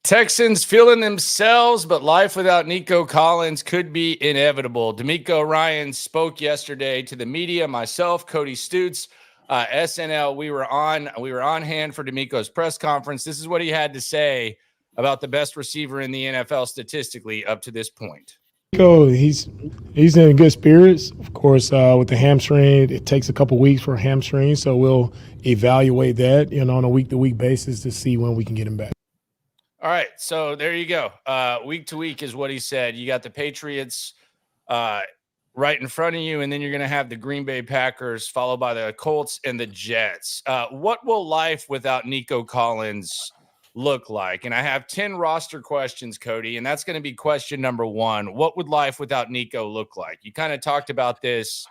Texans feeling themselves, but life without Nico Collins could be inevitable. DeMeco Ryans spoke yesterday to the media. Myself, Cody, Stoots, S&L. We were on hand for DeMeco's press conference. This is what he had to say about the best receiver in the NFL statistically up to this point. Nico, he's in good spirits. Of course, with the hamstring, it takes a couple weeks for a hamstring, so we'll evaluate that, on a week-to-week basis to see when we can get him back. All right, so there you go. Week to week is what he said. You got the Patriots right in front of you, and then you're going to have the Green Bay Packers, followed by the Colts and the Jets. What will life without Nico Collins look like? And I have 10 roster questions, Cody, and that's going to be question number one. What would life without Nico look like? You kind of talked about this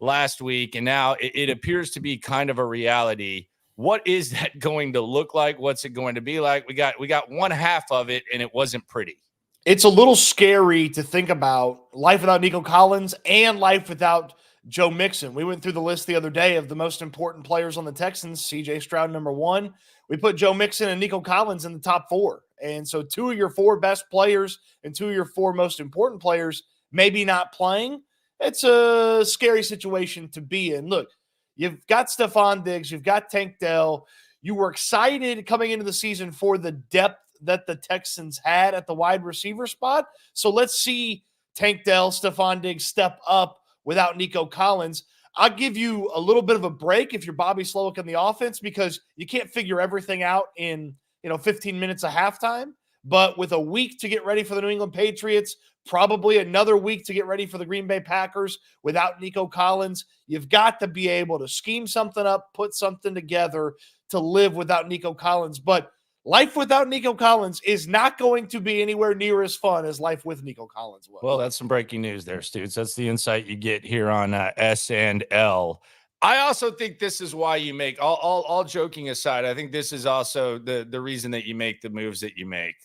last week, and now it appears to be kind of a reality. What is that going to look like? What's it going to be like? We got one half of it, and it wasn't pretty. It's a little scary to think about life without Nico Collins and life without Joe Mixon. We went through the list the other day of the most important players on the Texans. CJ Stroud, number one. We put Joe Mixon and Nico Collins in the top four. And so two of your four best players and two of your four most important players maybe not playing. It's a scary situation to be in. Look, you've got Stefon Diggs. You've got Tank Dell. You were excited coming into the season for the depth that the Texans had at the wide receiver spot. So let's see Tank Dell, Stefon Diggs step up without Nico Collins. I'll give you a little bit of a break if you're Bobby Slowick in the offense because you can't figure everything out in 15 minutes of halftime. But with a week to get ready for the New England Patriots, probably another week to get ready for the Green Bay Packers without Nico Collins, you've got to be able to scheme something up, put something together to live without Nico Collins. But life without Nico Collins is not going to be anywhere near as fun as life with Nico Collins was. Well, that's some breaking news there, Stoots. That's the insight you get here on S&L. I also think this is why you make, all joking aside, I think this is also the reason that you make the moves that you make.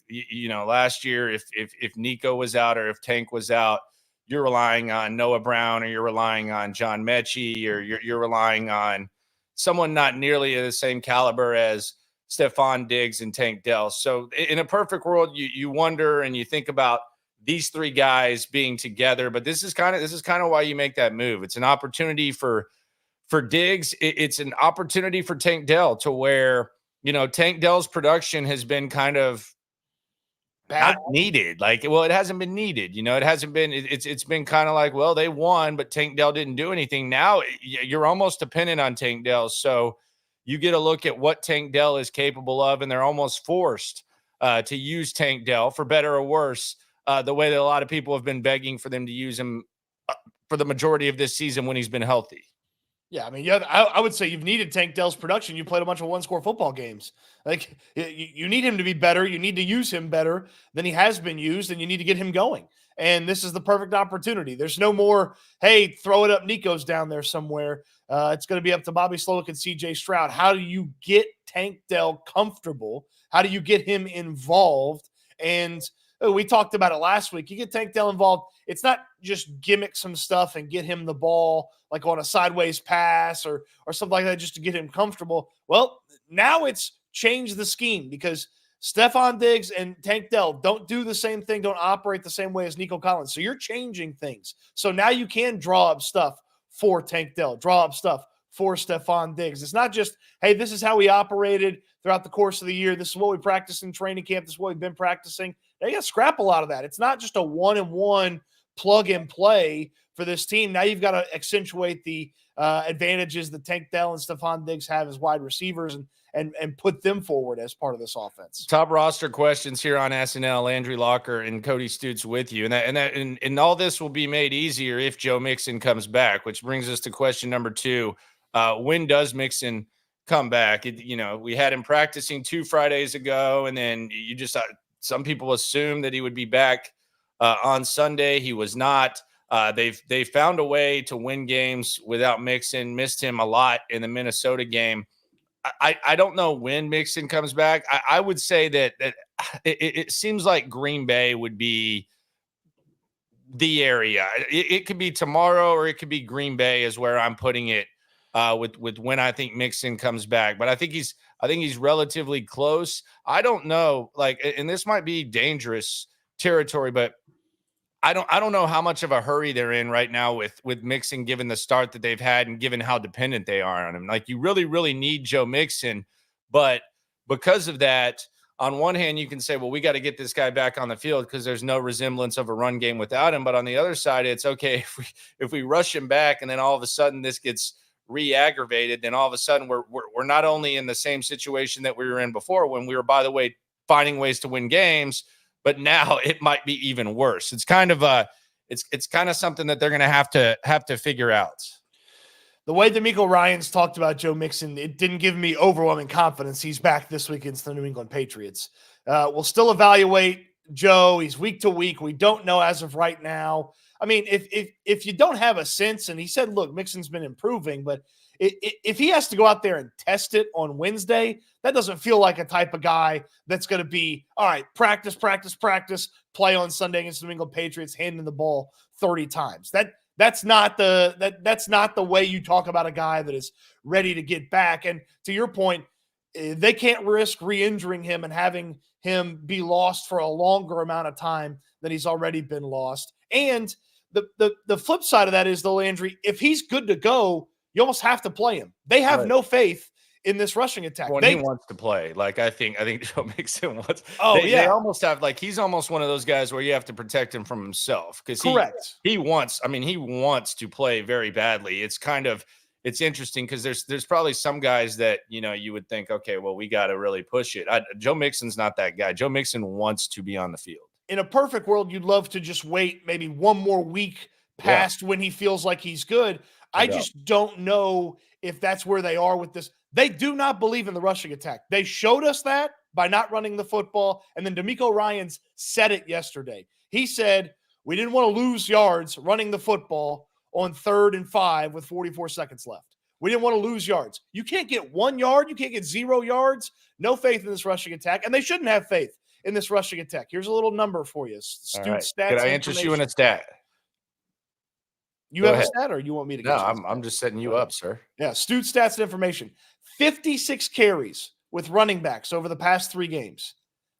Last year, if Nico was out or if Tank was out, you're relying on Noah Brown or you're relying on John Mechie or you're relying on someone not nearly of the same caliber as Stefon Diggs and Tank Dell. So in a perfect world, you wonder and you think about these three guys being together, but this is kind of why you make that move. It's an opportunity for Diggs. It's an opportunity for Tank Dell to where, Tank Dell's production has been kind of not needed. It hasn't been needed. It hasn't been, it's been kind of like, well, they won, but Tank Dell didn't do anything. Now you're almost dependent on Tank Dell. So you get a look at what Tank Dell is capable of, and they're almost forced to use Tank Dell for better or worse, the way that a lot of people have been begging for them to use him for the majority of this season when he's been healthy. Yeah, I would say you've needed Tank Dell's production. You played a bunch of one-score football games. You need him to be better. You need to use him better than he has been used, and you need to get him going. And this is the perfect opportunity. There's no more, hey, throw it up, Nico's down there somewhere. It's going to be up to Bobby Slowick and CJ Stroud. How do you get Tank Dell comfortable? How do you get him involved? And we talked about it last week. You get Tank Dell involved. It's not just gimmick some stuff and get him the ball like on a sideways pass or something like that just to get him comfortable. Well, now it's changed the scheme because Stefon Diggs and Tank Dell don't do the same thing, don't operate the same way as Nico Collins. So you're changing things. So now you can draw up stuff for Tank Dell, draw up stuff for Stefon Diggs. It's not just, hey, this is how we operated throughout the course of the year. This is what we practiced in training camp. This is what we've been practicing. Now you got to scrap a lot of that. It's not just a one-and-one plug and play for this team. Now you've got to accentuate the advantages that Tank Dell and Stefon Diggs have as wide receivers and put them forward as part of this offense. Top roster questions here on S&L. Landry Locker and Cody Stoots with you, and all this will be made easier if Joe Mixon comes back. Which brings us to question number two: when does Mixon come back? We had him practicing 2 Fridays ago, and then you just some people assumed that he would be back on Sunday. He was not. They found a way to win games without Mixon. Missed him a lot in the Minnesota game. I don't know when Mixon comes back. I would say that it seems like Green Bay would be the area. It could be tomorrow or it could be Green Bay is where I'm putting it with when I think Mixon comes back. But I think he's relatively close. I don't know, like, and this might be dangerous territory, but I don't know how much of a hurry they're in right now with Mixon, given the start that they've had and given how dependent they are on him. Like, you really, really need Joe Mixon, but because of that, on one hand, you can say, well, we got to get this guy back on the field because there's no resemblance of a run game without him. But on the other side, it's okay if we rush him back and then all of a sudden this gets re-aggravated, then all of a sudden we're not only in the same situation that we were in before when we were, by the way, finding ways to win games, but now it might be even worse. It's kind of it's kind of something that they're going to have to figure out. The way DeMeco Ryans talked about Joe Mixon, it didn't give me overwhelming confidence. He's back this week against the New England Patriots. We'll still evaluate Joe. He's week to week. We don't know as of right now. I mean, if you don't have a sense, and he said, look, Mixon's been improving, but if he has to go out there and test it on Wednesday, that doesn't feel like a type of guy that's going to be, all right, practice, play on Sunday against the New England Patriots, handing the ball 30 times. That's not the way you talk about a guy that is ready to get back. And to your point, they can't risk re-injuring him and having him be lost for a longer amount of time than he's already been lost. And the flip side of that is, though, Landry, if he's good to go, you almost have to play him. They have no faith in this rushing attack. When he wants to play, like, I think Joe Mixon wants. They almost have, like, he's almost one of those guys where you have to protect him from himself, because he wants to play very badly. It's interesting because there's probably some guys that, you know, you would think, okay, well, we got to really push it. Joe Mixon's not that guy. Joe Mixon wants to be on the field. In a perfect world, you'd love to just wait maybe one more week past when he feels like he's good. I just don't know if that's where they are with this. They do not believe in the rushing attack. They showed us that by not running the football. And then DeMeco Ryans said it yesterday. He said, we didn't want to lose yards running the football on 3rd and 5 with 44 seconds left. We didn't want to lose yards. You can't get 1 yard. You can't get 0 yards. No faith in this rushing attack. And they shouldn't have faith in this rushing attack. Here's a little number for you. Stoots stats. Could I interest you in a stat? You have a stat, or you want me to? No, I'm just setting you up, sir. Yeah, Stoots stats and information. 56 carries with running backs over the past 3 games.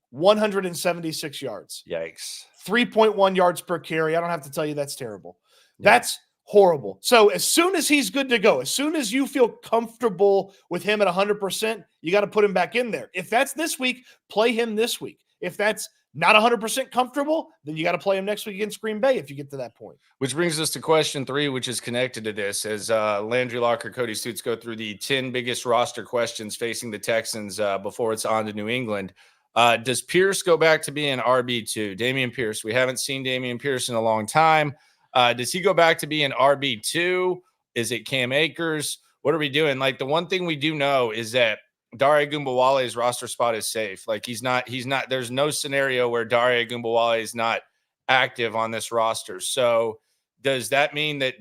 176 yards. Yikes. 3.1 yards per carry. I don't have to tell you that's terrible. Yeah. That's horrible. So as soon as he's good to go, as soon as you feel comfortable with him at 100%, you got to put him back in there. If that's this week, play him this week. If that's not 100% comfortable, then you got to play him next week against Green Bay if you get to that point. Which brings us to question 3, which is connected to this, as Landry Locker, Cody, Stoots go through the 10 biggest roster questions facing the Texans before it's on to New England. Does Pierce go back to being RB2? Dameon Pierce. We haven't seen Dameon Pierce in a long time. Does he go back to being RB2? Is it Cam Akers? What are we doing? Like, the one thing we do know is that Dare Ogunbowale's roster spot is safe. Like, he's not, there's no scenario where Dare Ogunbowale is not active on this roster. So does that mean that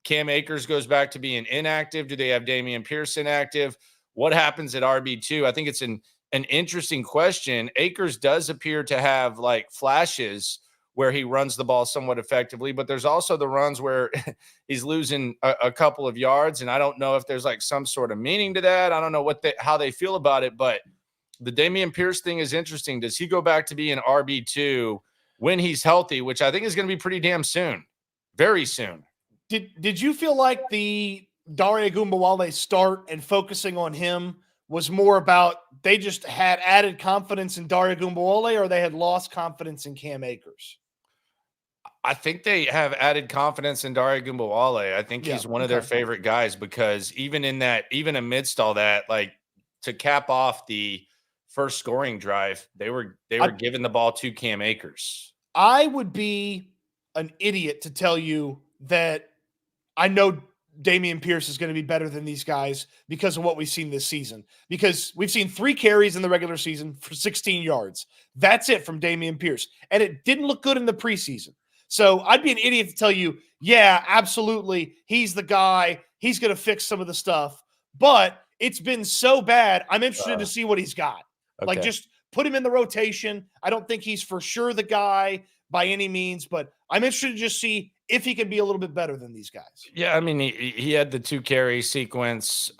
Cam Akers goes back to being inactive? Do they have Dameon Pierce inactive? What happens at RB2? I think it's an interesting question. Akers does appear to have, like, flashes where he runs the ball somewhat effectively, but there's also the runs where he's losing a couple of yards. And I don't know if there's, like, some sort of meaning to that. I don't know how they feel about it, but the Dameon Pierce thing is interesting. Does he go back to be an RB2 when he's healthy, which I think is going to be pretty damn soon, very soon? Did you feel like the Dare Ogunbowale start and focusing on him was more about they just had added confidence in Dare Ogunbowale, or they had lost confidence in Cam Akers? I think they have added confidence in Dare Ogunbowale. I think he's one of their favorite guys, because even amidst all that, like, to cap off the first scoring drive, they were giving the ball to Cam Akers. I would be an idiot to tell you that I know Dameon Pierce is going to be better than these guys because of what we've seen this season, because we've seen 3 carries in the regular season for 16 yards. That's it from Dameon Pierce. And it didn't look good in the preseason. So I'd be an idiot to tell you, yeah, absolutely, he's the guy. He's going to fix some of the stuff. But it's been so bad, I'm interested to see what he's got. Okay. Like, just put him in the rotation. I don't think he's for sure the guy by any means, but I'm interested to just see if he can be a little bit better than these guys. Yeah, I mean, he had the 2 carry sequence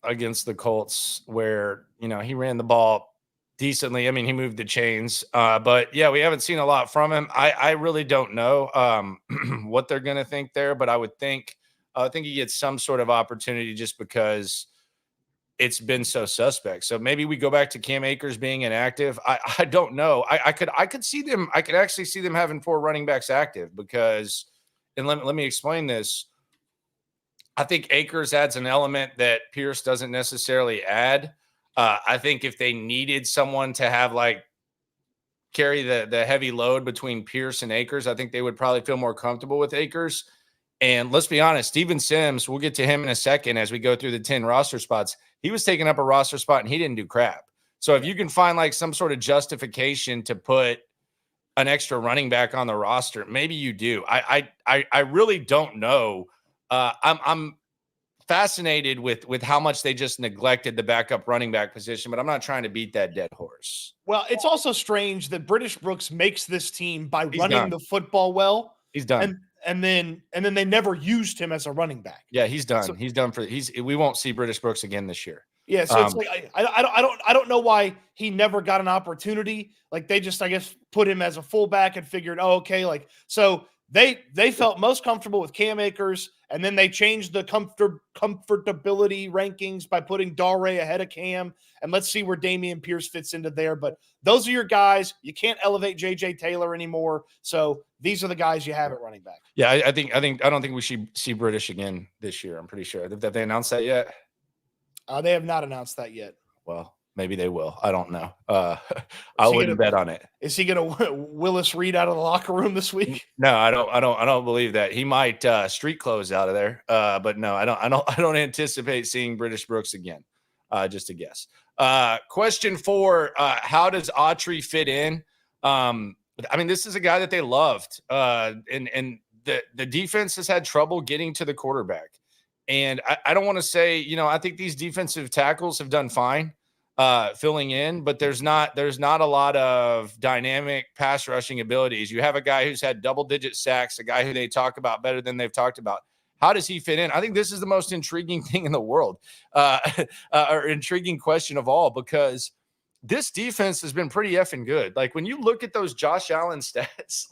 against the Colts where, he ran the ball decently. I mean, he moved the chains. But yeah, we haven't seen a lot from him. I really don't know what they're going to think there, but I think he gets some sort of opportunity just because it's been so suspect. So maybe we go back to Cam Akers being inactive. I don't know. I could actually see them having 4 running backs active because, and let me explain this. I think Akers adds an element that Pierce doesn't necessarily add. I think if they needed someone to have carry the heavy load between Pierce and Akers, I think they would probably feel more comfortable with Akers. And let's be honest, Steven Sims, we'll get to him in a second as we go through the 10 roster spots. He was taking up a roster spot and he didn't do crap. So if you can find some sort of justification to put an extra running back on the roster, maybe you do. I really don't know. I'm fascinated with how much they just neglected the backup running back position, but I'm not trying to beat that dead horse. Well, it's also strange that British Brooks makes this team by He's running done. the football well. He's done. And then they never used him as a running back. Yeah, he's done. So, he's done we won't see British Brooks again this year. Yeah, so it's I don't know why he never got an opportunity. They just, I guess, put him as a fullback and figured, okay, so they felt most comfortable with Cam Akers, and then they changed the comfortability rankings by putting Dare ahead of Cam, and let's see where Damian Pierce fits into there. But those are your guys. You can't elevate JJ Taylor anymore, so these are the guys you have at running back. Yeah, I don't think we should see British again this year. I'm pretty sure. Have they announced that yet? They have not announced that yet. Well, maybe they will. I don't know. I wouldn't bet on it. Is he going to Willis Reed out of the locker room this week? No, I don't believe that. He might street clothes out of there. But no, I don't anticipate seeing British Brooks again. Just a guess. Question 4, how does Autry fit in? I mean, this is a guy that they loved. And the defense has had trouble getting to the quarterback. And I don't want to say, I think these defensive tackles have done fine filling in, but there's not a lot of dynamic pass rushing abilities. You have a guy who's had double-digit sacks, a guy who they talk about better than they've talked about. How does he fit in? I think this is the most intriguing thing in the world, or intriguing question of all, because this defense has been pretty effing good. When you look at those Josh Allen stats,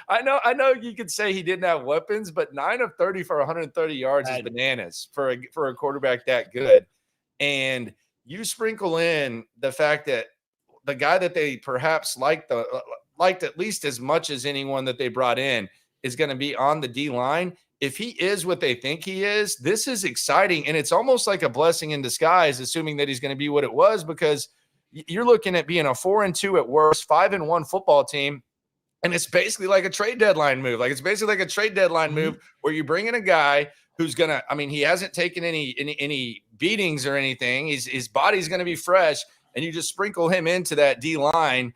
I know you could say he didn't have weapons, but 9 of 30 for 130 yards is bananas for a quarterback that good. And you sprinkle in the fact that the guy that they perhaps liked at least as much as anyone that they brought in is going to be on the D line. If he is what they think he is, this is exciting. And it's almost like a blessing in disguise, assuming that he's going to be what it was, because you're looking at being a 4-2 at worst, 5-1 football team. And it's basically like a trade deadline move. It's basically like a trade deadline move where you bring in a guy who's going to, he hasn't taken any beatings or anything. His body's going to be fresh, and you just sprinkle him into that D line.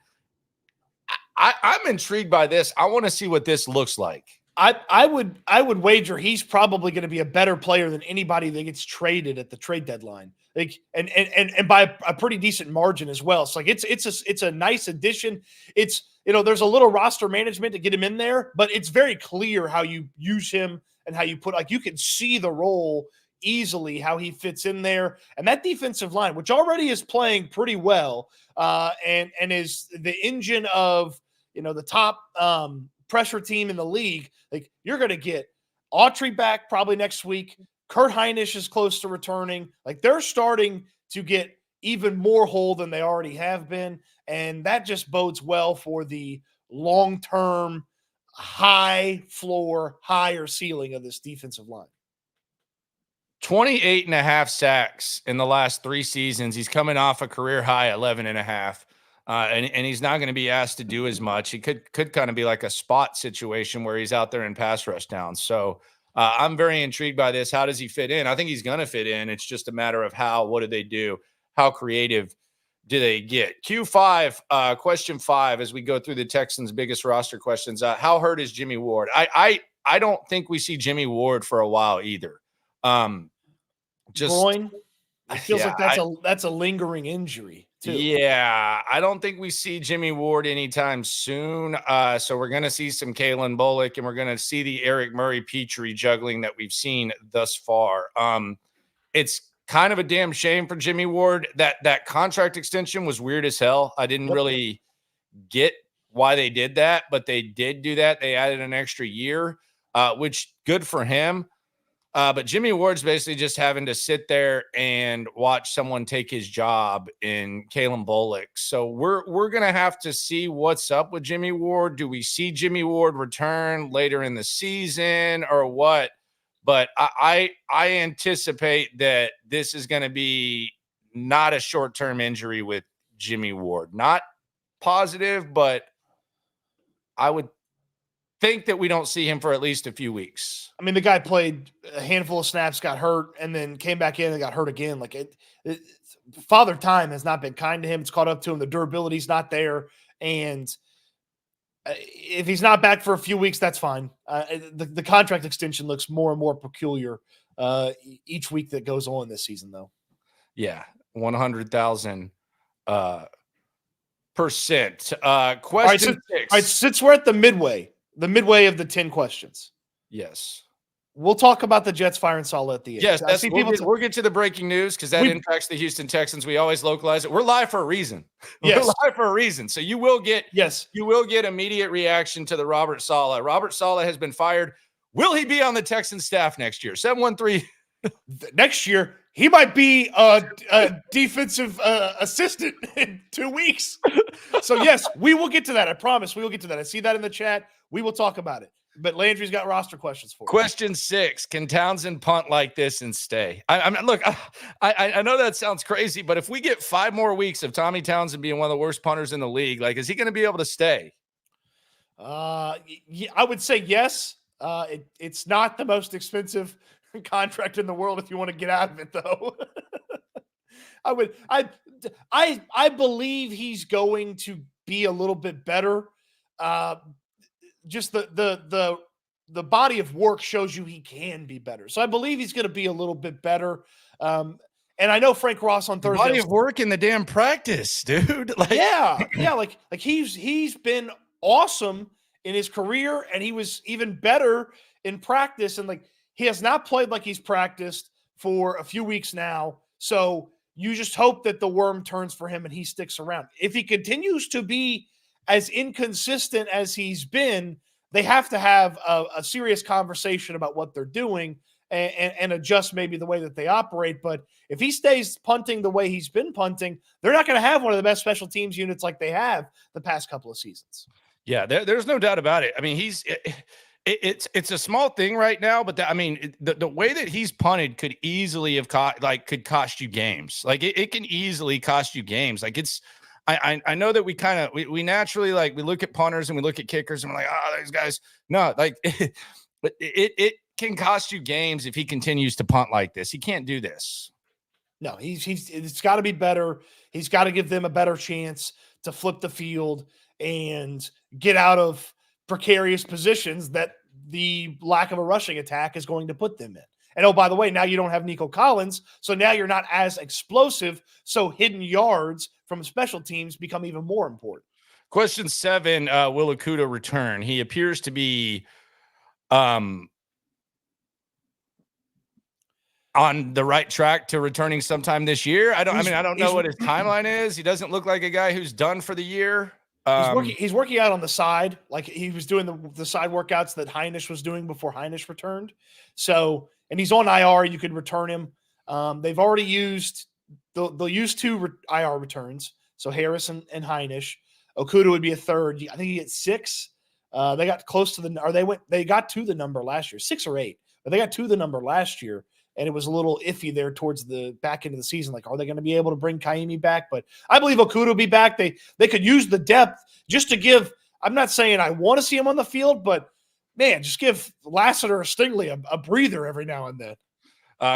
I'm intrigued by this. I want to see what this looks like. I would wager he's probably going to be a better player than anybody that gets traded at the trade deadline. And by a pretty decent margin as well. So it's a nice addition. It's, there's a little roster management to get him in there, but it's very clear how you use him and how you put, you can see the role easily, how he fits in there. And that defensive line, which already is playing pretty well, and is the engine of, the top pressure team in the league. You're going to get Autry back probably next week. Kurt Heinisch is close to returning. They're starting to get even more whole than they already have been. And that just bodes well for the long-term high floor, higher ceiling of this defensive line. 28.5 sacks in the last 3 seasons. He's coming off a career high 11.5. And he's not going to be asked to do as much. He could kind of be like a spot situation where he's out there in pass rush downs. So I'm very intrigued by this. How does he fit in? I think he's going to fit in. It's just a matter of what do they do? How creative do they get? Q5, question 5, as we go through the Texans' biggest roster questions. How hurt is Jimmy Ward? I don't think we see Jimmy Ward for a while either. Groin. It feels like that's a lingering injury. too. Yeah, I don't think we see Jimmy Ward anytime soon. So we're going to see some Kalen Bullock, and we're going to see the Eric Murray Petrie juggling that we've seen thus far. It's kind of a damn shame for Jimmy Ward. That contract extension was weird as hell. I didn't really get why they did that, but they did do that. They added an extra year, which good for him. But Jimmy Ward's basically just having to sit there and watch someone take his job in Kalen Bullock. So we're gonna have to see what's up with Jimmy Ward. Do we see Jimmy Ward return later in the season or what? But I anticipate that this is going to be not a short-term injury with Jimmy Ward. Not positive, but I would think that we don't see him for at least a few weeks. I mean, the guy played a handful of snaps, got hurt, and then came back in and got hurt again. Like Father Time has not been kind to him. It's caught up to him. The durability's not there. And if he's not back for a few weeks, that's fine. The contract extension looks more and more peculiar each week that goes on this season, though. Yeah, 100,000%. Question six. All right, since we're at the midway of the 10 questions. Yes. We'll talk about the Jets firing Saleh at the end. Yes, we'll get to the breaking news because that impacts the Houston Texans. We always localize it. We're live for a reason. Yes. We're live for a reason. So you will get immediate reaction to the Robert Saleh. Robert Saleh has been fired. Will he be on the Texans staff next year? 713. Next year, he might be a defensive assistant in 2 weeks. So yes, we will get to that. I promise we will get to that. I see that in the chat. We will talk about it. But Landry's got roster questions for you. Question 6: Can Townsen punt like this and stay? I mean, look, I know that sounds crazy, but if we get 5 more weeks of Tommy Townsen being one of the worst punters in the league, like, is he going to be able to stay? I would say yes. It's not the most expensive contract in the world if you want to get out of it, though. I believe he's going to be a little bit better. Just the body of work shows you he can be better. So I believe he's going to be a little bit better. And I know Frank Ross on Thursday. Body of work in the damn practice, dude. Like, yeah. Like he's been awesome in his career, and he was even better in practice. And like, he has not played like he's practiced for a few weeks now. So you just hope that the worm turns for him and he sticks around. If he continues to be as inconsistent as he's been, they have to have a serious conversation about what they're doing and adjust maybe the way that they operate. But if he stays punting the way he's been punting, they're not going to have one of the best special teams units like they have the past couple of seasons. Yeah, there's no doubt about it. I mean, it's a small thing right now, but the way that he's punted could easily have could cost you games. Like it can easily cost you games. Like I know that we naturally, like, we look at punters and we look at kickers and we're like, oh, these guys. No, like but it can cost you games if he continues to punt like this. He can't do this. No, it's got to be better. He's got to give them a better chance to flip the field and get out of precarious positions that the lack of a rushing attack is going to put them in. And oh, by the way, now you don't have Nico Collins, so now you're not as explosive. So hidden yards from special teams become even more important. Question 7: Will Okudah return? He appears to be on the right track to returning sometime this year. I don't know what his timeline is. He doesn't look like a guy who's done for the year. He's working out on the side, like he was doing the side workouts that Heinisch was doing before Heinisch returned. So, and he's on IR. You could return him. They've already used they'll use 2 IR returns. So Harris and Heinisch. Okudah would be a third. I think he gets 6. They got close to they got to the number last year, 6 or 8, but they got to the number last year. And it was a little iffy there towards the back end of the season. Like, are they going to be able to bring Kaimi back? But I believe Okudah will be back. They could use the depth just to give. I'm not saying I want to see him on the field, but man, just give Lassiter or Stingley a breather every now and then.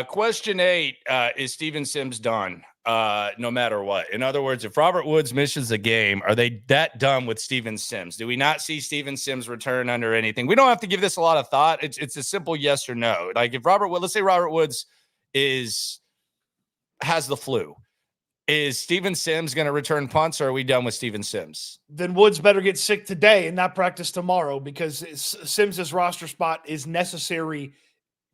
Question 8: Is Steven Sims done? No matter what. In other words, if Robert Woods misses a game, are they that done with Steven Sims? Do we not see Steven Sims return under anything? We don't have to give this a lot of thought. It's a simple yes or no. Like, if let's say Robert Woods has the flu, Is Steven Sims going to return punts, or are we done with Steven Sims? Then Woods better get sick today and not practice tomorrow, because Sims's roster spot is necessary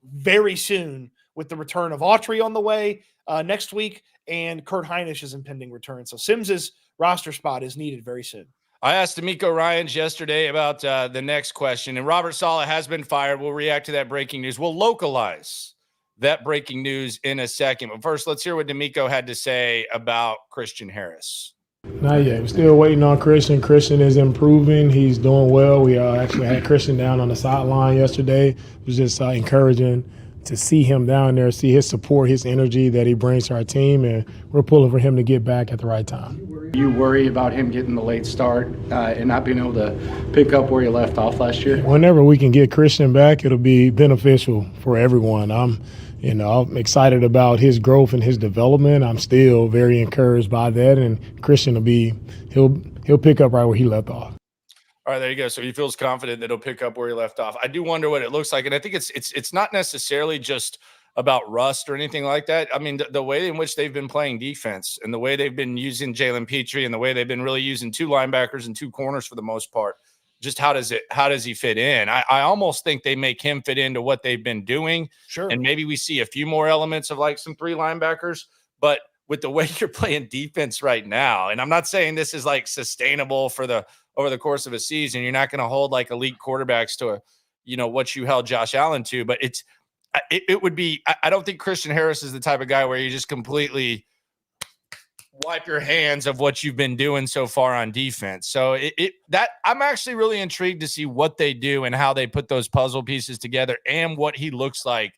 very soon with the return of Autry on the way next week, and Kurt Heinish's impending return. So Sims's roster spot is needed very soon. I asked DeMeco Ryans yesterday about the next question, and Robert Saleh has been fired. We'll react to that breaking news. We'll localize that breaking news in a second. But first, let's hear what DeMeco had to say about Christian Harris. Not yet. We're still waiting on Christian. Christian is improving. He's doing well. We actually had Christian down on the sideline yesterday. It was just encouraging to see him down there, see his support, his energy that he brings to our team, and we're pulling for him to get back at the right time. You worry about him getting the late start and not being able to pick up where he left off last year? Whenever we can get Christian back, it'll be beneficial for everyone. I'm excited about his growth and his development. I'm still very encouraged by that, and Christian he'll pick up right where he left off. All right, there you go. So he feels confident that he'll pick up where he left off. I do wonder what it looks like, and I think it's not necessarily just about rust or anything like that. I mean, the way in which they've been playing defense and the way they've been using Jalen Petrie and the way they've been really using two linebackers and two corners for the most part. Just how does he fit in? I almost think they make him fit into what they've been doing. Sure. And maybe we see a few more elements of like some three linebackers, but with the way you're playing defense right now, and I'm not saying this is like sustainable for over the course of a season, you're not going to hold like elite quarterbacks to what you held Josh Allen to, but it would be, I don't think Christian Harris is the type of guy where you just completely wipe your hands of what you've been doing so far on defense. So I'm actually really intrigued to see what they do and how they put those puzzle pieces together and what he looks like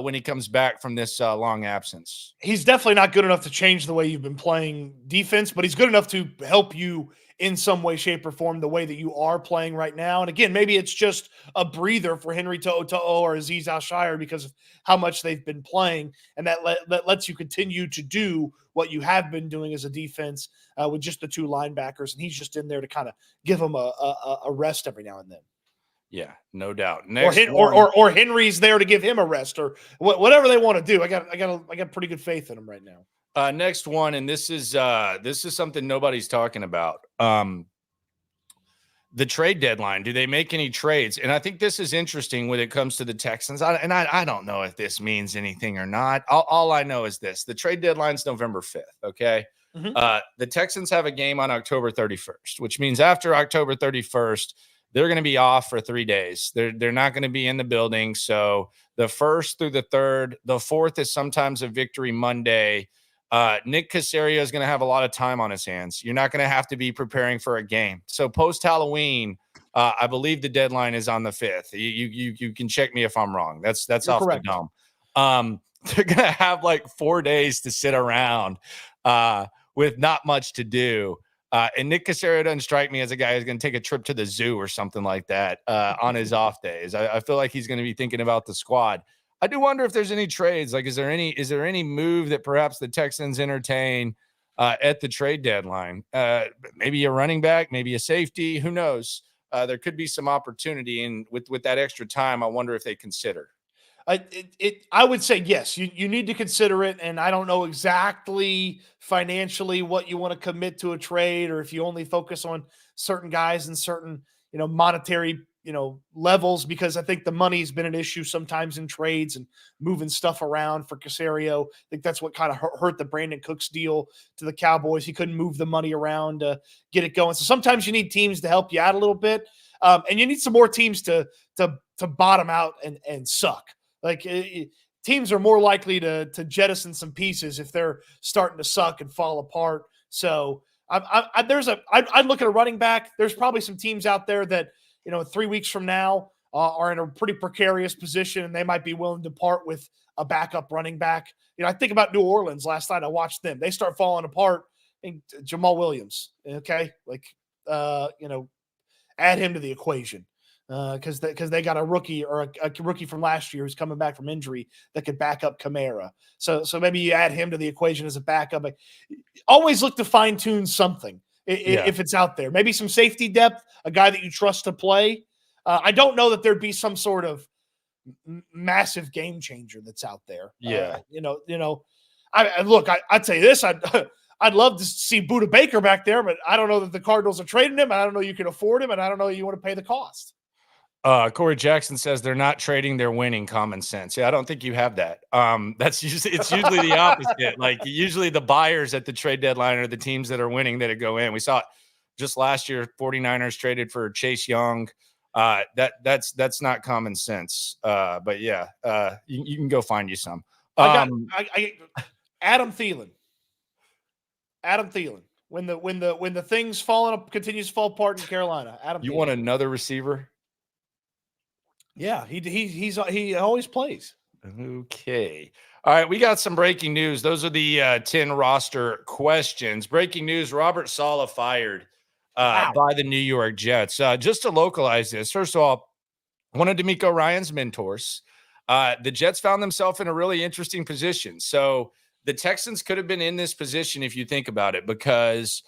when he comes back from this long absence. He's definitely not good enough to change the way you've been playing defense, but he's good enough to help you in some way, shape, or form the way that you are playing right now. And again, maybe it's just a breather for Henry To'o or Azeez Al-Shire because of how much they've been playing, and that lets you continue to do what you have been doing as a defense with just the two linebackers, and he's just in there to kind of give them a rest every now and then. Yeah, no doubt. Or Henry's there to give him a rest, or whatever they want to do. I got pretty good faith in him right now. Next one, and this is something nobody's talking about. The trade deadline. Do they make any trades? And I think this is interesting when it comes to the Texans. I don't know if this means anything or not. All I know is this: the trade deadline's November 5th. Okay. Mm-hmm. The Texans have a game on October 31st, which means after October 31st, they're going to be off for 3 days. They're not going to be in the building. So the 1st through the 3rd, the 4th is sometimes a victory Monday. Nick Caserio is going to have a lot of time on his hands. You're not going to have to be preparing for a game. So post-Halloween, I believe the deadline is on the 5th. You can check me if I'm wrong. That's off correct. The dome. They're going to have like 4 days to sit around with not much to do. And Nick Caserio doesn't strike me as a guy who's going to take a trip to the zoo or something like that on his off days. I feel like he's going to be thinking about the squad. I do wonder if there's any trades. Like, is there any move that perhaps the Texans entertain at the trade deadline? Maybe a running back, maybe a safety. Who knows? There could be some opportunity, and with that extra time, I wonder if they consider. I would say yes. You need to consider it, and I don't know exactly financially what you want to commit to a trade, or if you only focus on certain guys and certain monetary levels, because I think the money's been an issue sometimes in trades and moving stuff around for Caserio. I think that's what kind of hurt the Brandon Cooks deal to the Cowboys. He couldn't move the money around to get it going. So sometimes you need teams to help you out a little bit, and you need some more teams to bottom out and suck. Like teams are more likely to jettison some pieces if they're starting to suck and fall apart. So I'd look at a running back. There's probably some teams out there that 3 weeks from now are in a pretty precarious position, and they might be willing to part with a backup running back. I think about New Orleans last night. I watched them. They start falling apart. And Jamal Williams, okay, add him to the equation. Because they got a rookie or a rookie from last year who's coming back from injury that could back up Kamara. So maybe you add him to the equation as a backup. Like, always look to fine tune something if it's out there. Maybe some safety depth, a guy that you trust to play. I don't know that there'd be some sort of massive game changer that's out there. Yeah. Look, I'd say this. I'd love to see Budda Baker back there, but I don't know that the Cardinals are trading him. I don't know you can afford him, and I don't know you want to pay the cost. Corey Jackson says they're not trading, they're winning. Common sense. Yeah, I don't think you have that. It's usually the opposite. Like usually the buyers at the trade deadline are the teams that are winning that go in. We saw it just last year. 49ers traded for Chase Young. That's not common sense. But yeah, you can go find you some. Adam Thielen. Adam Thielen. When the things continues to fall apart in Carolina. You want another receiver? Yeah, he always plays. Okay. All right, we got some breaking news. Those are the 10 roster questions. Breaking news: Robert Saleh fired by the New York Jets. Just to localize this, first of all, one of DeMeco Ryans' mentors. The Jets found themselves in a really interesting position. So the Texans could have been in this position if you think about it, because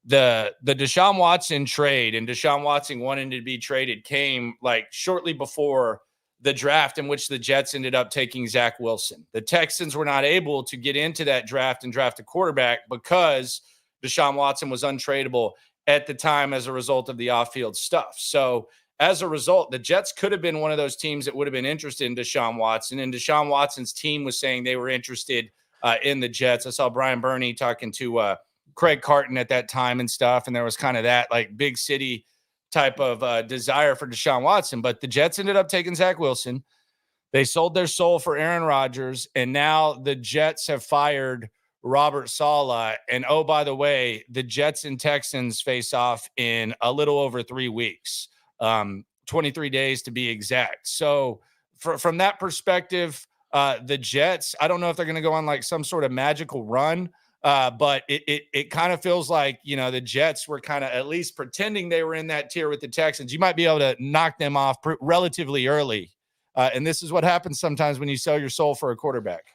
the Deshaun Watson trade and Deshaun Watson wanting to be traded came like shortly before the draft, in which the Jets ended up taking Zach Wilson. The Texans were not able to get into that draft and draft a quarterback because Deshaun Watson was untradeable at the time as a result of the off-field stuff. So as a result, the Jets could have been one of those teams that would have been interested in Deshaun Watson, and Deshaun Watson's team was saying they were interested in the Jets. I saw Brian Burney talking to Craig Carton at that time and stuff, and there was kind of that like big city type of desire for Deshaun Watson. But the Jets ended up taking Zach Wilson. They sold their soul for Aaron Rodgers, and now the Jets have fired Robert Saleh. And oh, by the way, the Jets and Texans face off in a little over 3 weeks, 23 days to be exact. So from that perspective, the Jets, I don't know if they're going to go on like some sort of magical run, but it kind of feels like, the Jets were kind of at least pretending they were in that tier with the Texans. You might be able to knock them off relatively early. And this is what happens sometimes when you sell your soul for a quarterback.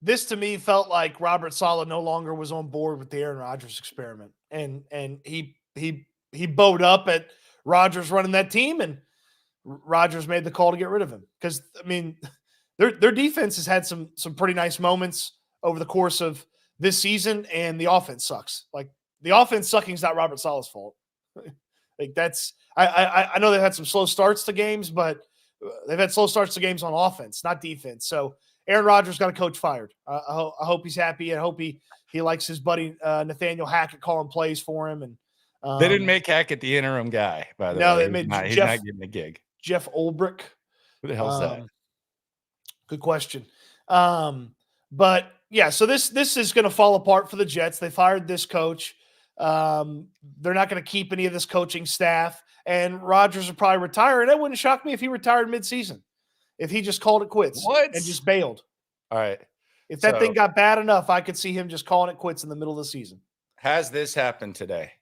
This to me felt like Robert Saleh no longer was on board with the Aaron Rodgers experiment. And he bowed up at Rodgers running that team, and Rodgers made the call to get rid of him. Because, their defense has had some pretty nice moments over the course of this season, and the offense sucks. Like, the offense sucking is not Robert Saleh's fault. Like, that's I know they've had some slow starts to games, but they've had slow starts to games on offense, not defense. So Aaron Rodgers got a coach fired. I hope he's happy. I hope he likes his buddy Nathaniel Hackett calling plays for him. And they didn't make Hackett the interim guy, by the way. No, they made he's not getting the gig. Jeff Ulbrich. Who the hell's that? Good question. But yeah, so this is going to fall apart for the Jets. They fired this coach. They're not going to keep any of this coaching staff, and Rodgers will probably retire. And it wouldn't shock me if he retired midseason, if he just called it quits and just bailed. All right. If that thing got bad enough, I could see him just calling it quits in the middle of the season. Has this happened today?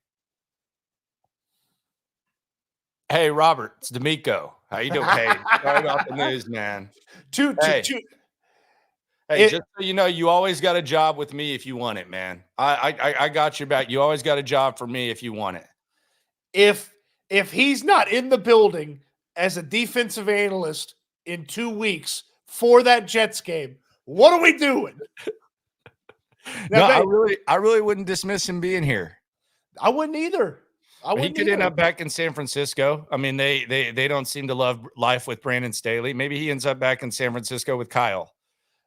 Hey, Robert, it's DeMeco. How you doing? Hey, start off the news, man. Hey, just so you know, you always got a job with me if you want it, man. I got your back. You always got a job for me if you want it. If he's not in the building as a defensive analyst in 2 weeks for that Jets game, what are we doing? Now, I really wouldn't dismiss him being here. I wouldn't either. He could end up back in San Francisco. They don't seem to love life with Brandon Staley. Maybe he ends up back in San Francisco with Kyle.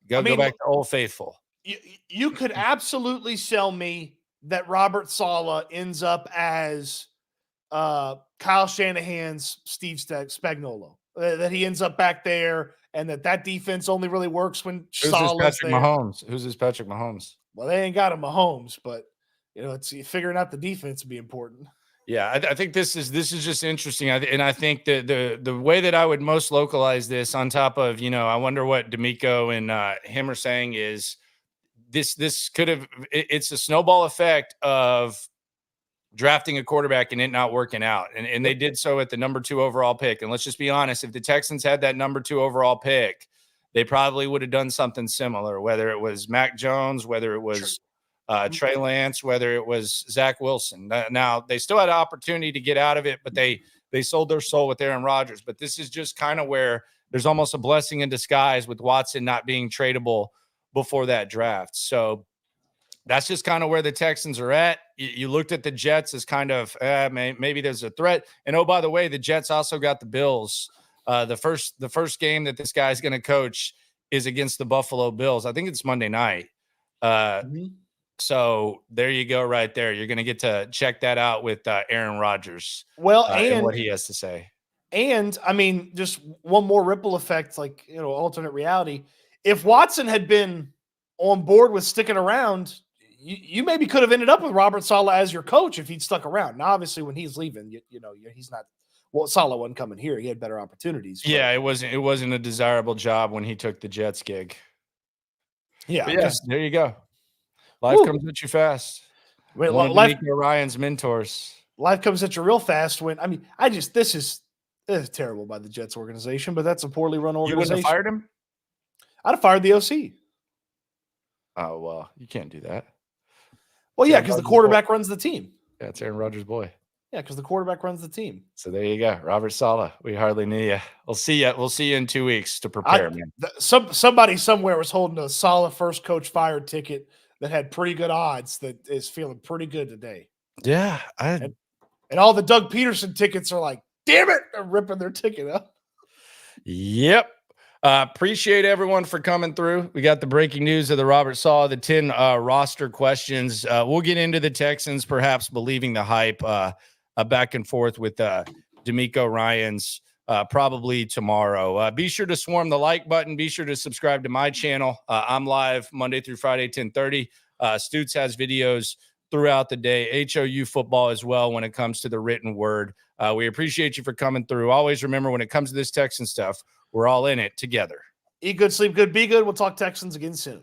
Go back to Old Faithful. You could absolutely sell me that Robert Saleh ends up as Kyle Shanahan's Steve Spagnuolo. That he ends up back there, and that defense only really works when Saleh's there. Who's his Patrick Mahomes? Well, they ain't got a Mahomes, but it's figuring out the defense would be important. Yeah, I think this is just interesting, and I think the way that I would most localize this, on top of I wonder what DeMeco and him are saying, is this could have it's a snowball effect of drafting a quarterback and it not working out, and they did so at the number 2 overall pick. And let's just be honest, if the Texans had that number 2 overall pick, they probably would have done something similar, whether it was Mac Jones, whether it was Trey Lance, whether it was Zach Wilson. Now, they still had an opportunity to get out of it, but they sold their soul with Aaron Rodgers. But this is just kind of where there's almost a blessing in disguise with Watson not being tradable before that draft. So that's just kind of where the Texans are at. You looked at the Jets as kind of maybe there's a threat. And oh, by the way, the Jets also got the Bills. The first game that this guy's going to coach is against the Buffalo Bills. I think it's Monday night. So there you go, right there. You're going to get to check that out with Aaron Rodgers. Well, and what he has to say. And I mean, just one more ripple effect, like, alternate reality. If Watson had been on board with sticking around, you maybe could have ended up with Robert Saleh as your coach if he'd stuck around. Now, obviously, when he's leaving, he's not. Well, Saleh wasn't coming here; he had better opportunities. Yeah, it wasn't a desirable job when he took the Jets gig. Yeah, but yes, there you go. Life comes at you fast. Wait, One of DeMeco Ryans' mentors. Life comes at you real fast. This is terrible by the Jets organization, but that's a poorly run organization. You wouldn't have fired him? I'd have fired the OC. Oh, well, you can't do that. Well, yeah, because the quarterback runs the team. Yeah, it's Aaron Rodgers' boy. Yeah, because the quarterback runs the team. So there you go. Robert Saleh. We hardly knew you. We'll see you. We'll see you in 2 weeks to prepare, man. Somebody somewhere was holding a Saleh first coach fired ticket that had pretty good odds that is feeling pretty good today. Yeah. And all the Doug Peterson tickets are like, damn it, they're ripping their ticket up. Yep. Appreciate everyone for coming through. We got the breaking news of the Robert Saleh, the 10 roster questions. We'll get into the Texans, perhaps believing the hype, back and forth with DeMeco Ryans probably tomorrow. Be sure to swarm the like button. Be sure to subscribe to my channel. I'm live Monday through Friday, 10:30. Stoots has videos throughout the day. HOU football as well when it comes to the written word. We appreciate you for coming through. Always remember, when it comes to this Texan stuff, we're all in it together. Eat good, sleep good, be good. We'll talk Texans again soon.